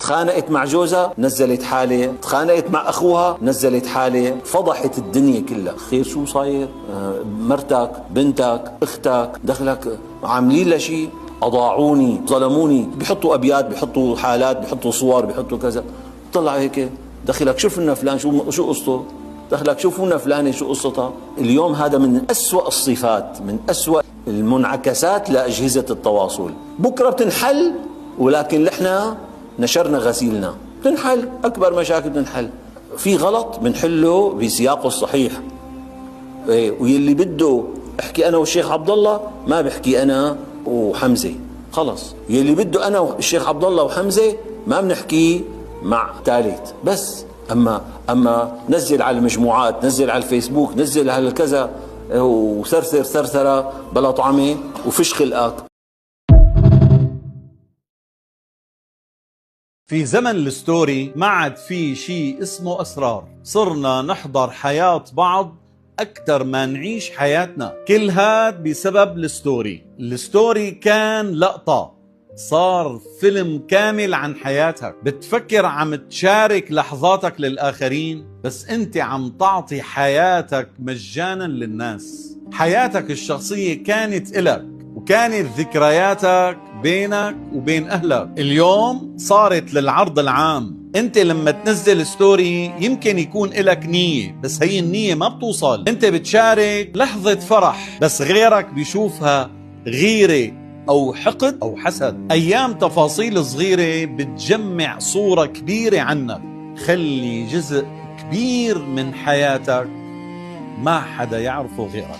تخانقت مع جوزها نزلت حالة، تخانقت مع أخوها نزلت حالة، فضحت الدنيا كلها. خير شو صاير؟ مرتك، بنتك، أختك، دخلك عاملين لها شيء، أضاعوني، ظلموني، بيحطوا أبيات، بيحطوا حالات، بيحطوا صور، بيحطوا كذا. طلع هيك دخلك شوف لنا فلان شو قصته، دخلك شوفوا لنا فلانة شو قصتها. اليوم هذا من أسوأ الصفات، من أسوأ المنعكسات لأجهزة التواصل. بكرة بتنحل، ولكن نحن نشرنا غسيلنا. بتنحل أكبر مشاكل، بتنحل في غلط بنحله بسياقه الصحيح. واللي بده احكي أنا والشيخ عبد الله ما بحكي أنا وحمزة، خلص. يلي بده أنا والشيخ عبد الله وحمزة ما بنحكي مع ثالث بس. أما نزل على المجموعات، نزل على الفيسبوك، نزل على كذا، وثرثر ثرثرة بلا طعمة وفش خلقك. في زمن الستوري ما عاد في شيء اسمه أسرار، صرنا نحضر حياة بعض أكثر ما نعيش حياتنا. كل هاد بسبب الستوري. الستوري كان لقطة، صار فيلم كامل عن حياتك. بتفكر عم تشارك لحظاتك للآخرين، بس انت عم تعطي حياتك مجانا للناس. حياتك الشخصية كانت إلك، وكانت ذكرياتك بينك وبين أهلك. اليوم صارت للعرض العام. انت لما تنزل ستوري يمكن يكون إلك نية، بس هي النية ما بتوصل. انت بتشارك لحظة فرح، بس غيرك بيشوفها غيرة أو حقد أو حسد. أيام تفاصيل صغيرة بتجمع صورة كبيرة عنك. خلي جزء كبير من حياتك ما حدا يعرفه غيرك.